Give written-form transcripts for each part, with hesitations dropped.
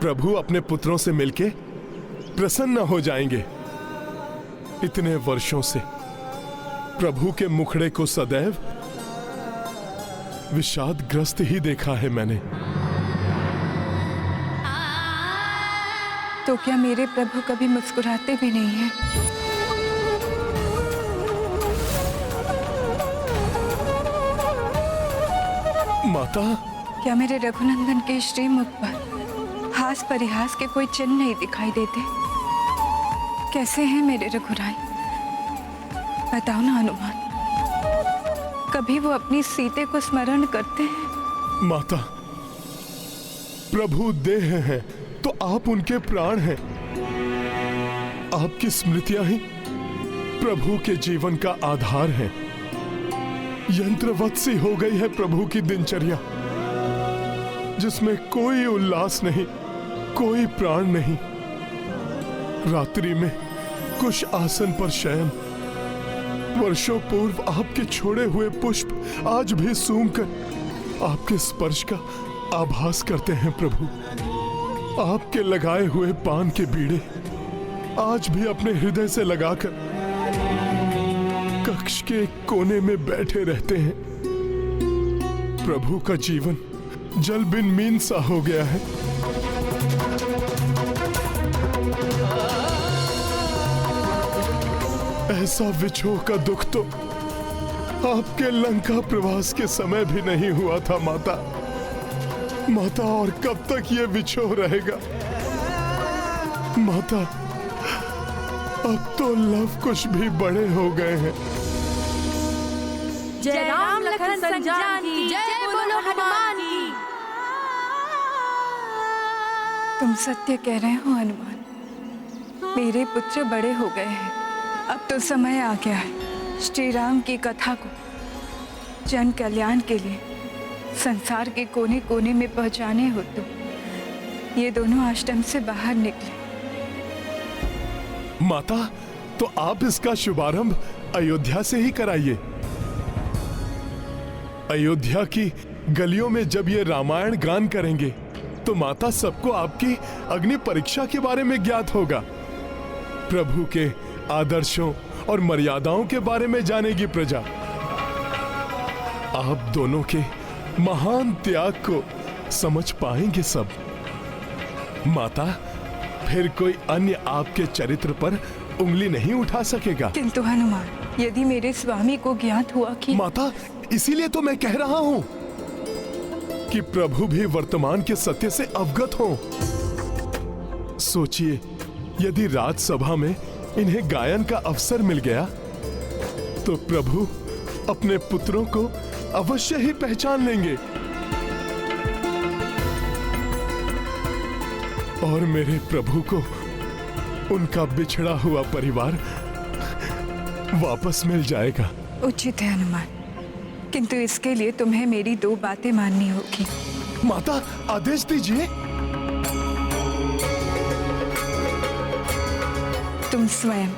प्रभु अपने पुत्रों से मिलके प्रसन्न हो जाएंगे। इतने वर्षों से प्रभु के मुखड़े को सदैव विषादग्रस्त ही देखा है मैंने। तो क्या मेरे प्रभु कभी मुस्कुराते भी नहीं हैं? माता, क्या मेरे रघुनंदन के श्रीमुख पर हास परिहास के कोई चिन्ह नहीं दिखाई देते? कैसे हैं मेरे रघुराई? बताओ ना हनुमान, कभी वो अपनी सीते को स्मरण करते हैं? माता, प्रभु देह हैं तो आप उनके प्राण हैं। आपकी स्मृतियां ही प्रभु के जीवन का आधार हैं। यंत्रवत सी हो गई है प्रभु की दिनचर्या, जिसमें कोई उल्लास नहीं, कोई प्राण नहीं। रात्रि में कुश आसन पर शयन, वर्षों पूर्व आपके छोड़े हुए पुष्प आज भी सूंघकर आपके स्पर्श का आभास करते हैं प्रभु। आपके लगाए हुए पान के बीड़े आज भी अपने हृदय से लगाकर कक्ष के एक कोने में बैठे रहते हैं। प्रभु का जीवन जल बिन मीन सा हो गया है। ऐसा विछोह का दुख तो आपके लंका प्रवास के समय भी नहीं हुआ था माता। माता, और कब तक ये विछोह रहेगा? माता, अब तो लव कुश भी बड़े हो गए हैं। जय राम लखन संजान की, जय बोलो हनुमान की। तुम सत्य कह रहे हो हनुमान, मेरे पुत्र बड़े हो गए हैं। अब तो समय आ गया है श्री राम की कथा को जन कल्याण के लिए संसार के कोने कोने में पहुंचाने हो। तो ये दोनों आश्रम से बाहर निकले। माता, तो आप इसका शुभारंभ अयोध्या से ही कराइए। अयोध्या की गलियों में जब ये रामायण गान करेंगे तो माता, सबको आपकी अग्नि परीक्षा के बारे में ज्ञात होगा। प्रभु के आदर्शों और मर्यादाओं के बारे में जानेगी प्रजा। आप दोनों के महान त्याग को समझ पाएंगे सब। माता, फिर कोई अन्य आपके चरित्र पर उंगली नहीं उठा सकेगा। किंतु हनुमान, यदि मेरे स्वामी को ज्ञात हुआ कि... माता, इसीलिए तो मैं कह रहा हूं कि प्रभु भी वर्तमान के सत्य से अवगत हों। सोचिए, यदि राजसभा में इन्हें गायन का अवसर मिल गया तो प्रभु अपने पुत्रों को अवश्य ही पहचान लेंगे और मेरे प्रभु को उनका बिछड़ा हुआ परिवार वापस मिल जाएगा। उचित है हनुमान, किंतु इसके लिए तुम्हें मेरी दो बातें माननी होगी। माता, आदेश दीजिए। तुम स्वयं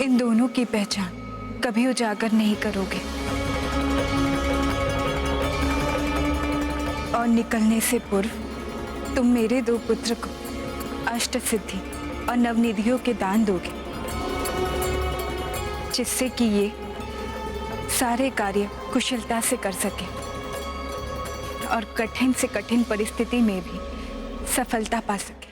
इन दोनों की पहचान कभी उजागर नहीं करोगे और निकलने से पूर्व तुम मेरे दो पुत्र को अष्ट सिद्धि और नवनिधियों के दान दोगे, जिससे कि ये सारे कार्य कुशलता से कर सके और कठिन से कठिन परिस्थिति में भी सफलता पा सके।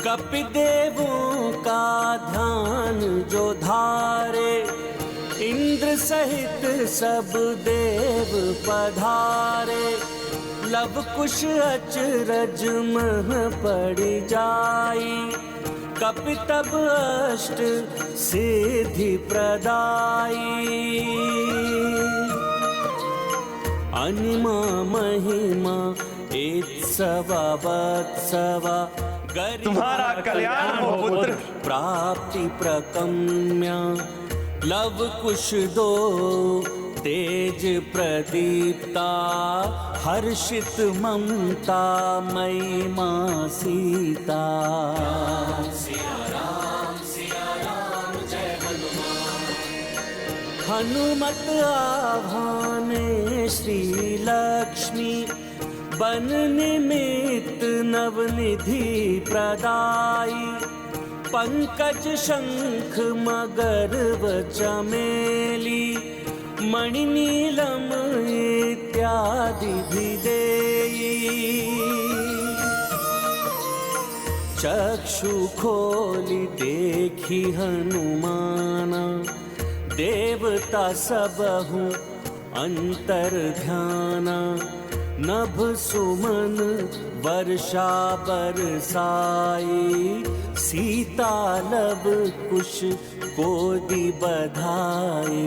कपिदेवों का ध्यान जो धारे, इंद्र सहित सब देव पधारे। लव कुश अचरज मह पड़ जाई, कपि तब अष्ट सिद्धि प्रदाई। अनिमा महिमा एत्सवा वत्सवा, तुम्हारा कल्याण हो पुत्र। प्राप्ति प्रकम्या लव कुश दो तेज प्रदीप्ता। हर्षित ममता मई मां सीता। सिया राम जय हनुमान। हनुमत आभाने श्री लक्ष्मी बन निमित्त नवनिधि प्रदाई पंकज शंख मगर व चमेली मणिनीलम इत्यादि भी देई चक्षु खोलि देखी हनुमाना देवता सबहु अंतर ध्याना नभ सुमन वर्षा बरसाई सीता लब कुश कोदि बधाई।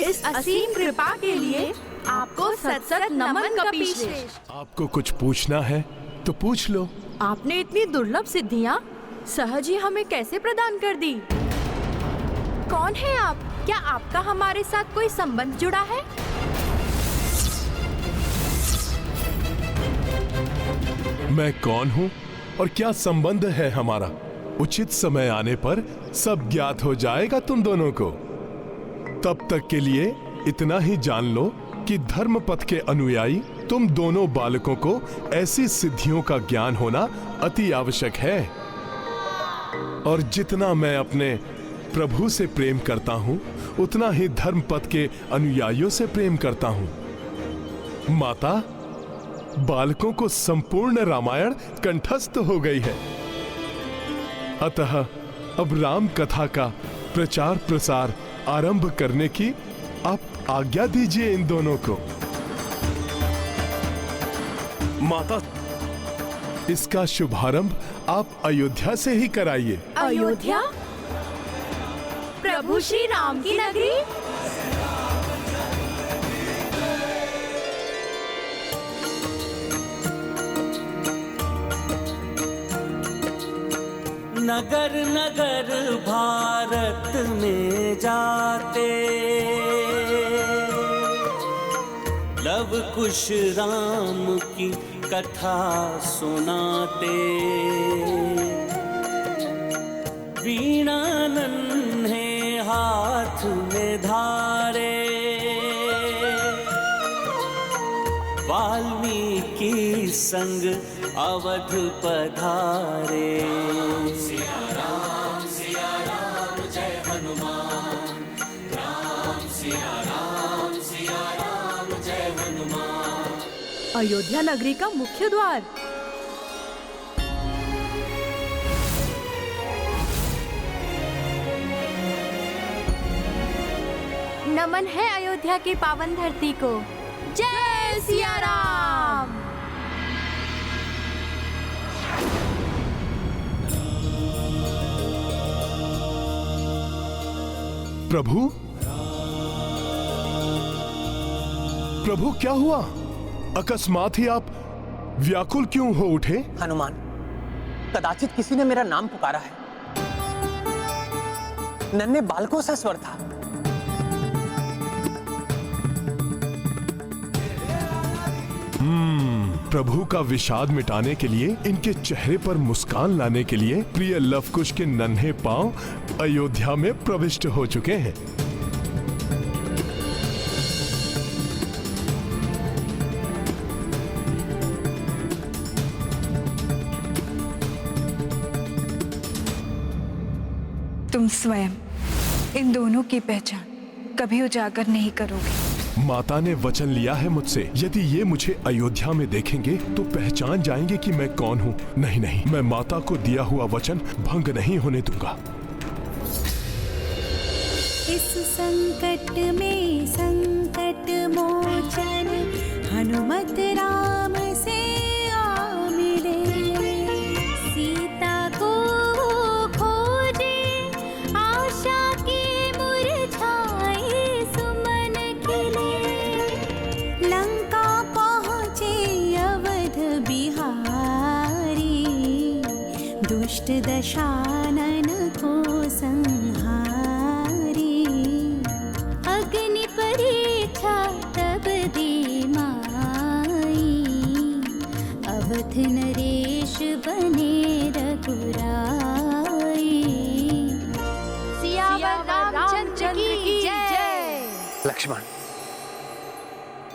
इस असीम कृपा के लिए आपको सत सत नमन कपीश्रेष्ठ। आपको कुछ पूछना है तो पूछ लो। आपने इतनी दुर्लभ सिद्धियाँ सहज ही हमें कैसे प्रदान कर दी? कौन है आप? क्या आपका हमारे साथ कोई संबंध जुड़ा है? मैं कौन हूँ और क्या संबंध है हमारा, उचित समय आने पर सब ज्ञात हो जाएगा तुम दोनों को। तब तक के लिए इतना ही जान लो कि धर्मपथ के अनुयायी तुम दोनों बालकों को ऐसी सिद्धियों का ज्ञान होना अति आवश्यक है। और जितना मैं अपने प्रभु से प्रेम करता हूं, उतना ही धर्मपथ के अनुयायियों से प्रेम करता हूं। माता, बालकों को संपूर्ण रामायण कंठस्थ हो गई है, अतः अब राम कथा का प्रचार प्रसार आरंभ करने की आप आज्ञा दीजिए इन दोनों को। माता, इसका शुभारंभ आप अयोध्या से ही कराइए। अयोध्या? प्रभु श्री राम की नगरी? नगर नगर भारत में जाते लव कुश राम की कथा सुनाते वीणा नन्हे हाथ में धारे वाल्मीकि संग अवध पधारे। सिया राम जय हनुमान, राम सिया राम जय हनुमान। अयोध्या नगरी का मुख्य द्वार। नमन है अयोध्या की पावन धरती को। जय सिया राम। प्रभु, प्रभु क्या हुआ? अकस्मात ही आप व्याकुल क्यों हो उठे? हनुमान, कदाचित किसी ने मेरा नाम पुकारा है। नन्हे बालकों सा स्वर था। प्रभु का विषाद मिटाने के लिए, इनके चेहरे पर मुस्कान लाने के लिए प्रिय लवकुश के नन्हे पांव अयोध्या में प्रविष्ट हो चुके हैं। तुम स्वयं इन दोनों की पहचान कभी उजागर नहीं करोगे। माता ने वचन लिया है मुझसे, यदि ये मुझे अयोध्या में देखेंगे तो पहचान जाएंगे कि मैं कौन हूँ। नहीं नहीं, मैं माता को दिया हुआ वचन भंग नहीं होने दूंगा। इस संकट में संकट मोचन हनुमत राम से आ मिले। सीता को खोजे आशा की मुरझाए सुमन खिले। लंका पहुँचे अवध बिहारी, दुष्ट दशानन को संहारी। अग्नि परीक्षा तब दे माई, पथ नरेश बने रघुराई। सियावर रामचंद्र की जय। लक्ष्मण,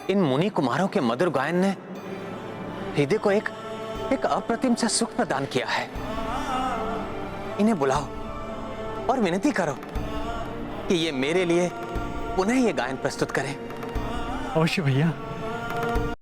इन मुनि कुमारों के मधुर गायन ने हृदय को एक अप्रतिम सा सुख प्रदान किया है। इन्हें बुलाओ और विनती करो कि ये मेरे लिए पुनः ये गायन प्रस्तुत करें। अवश्य भैया।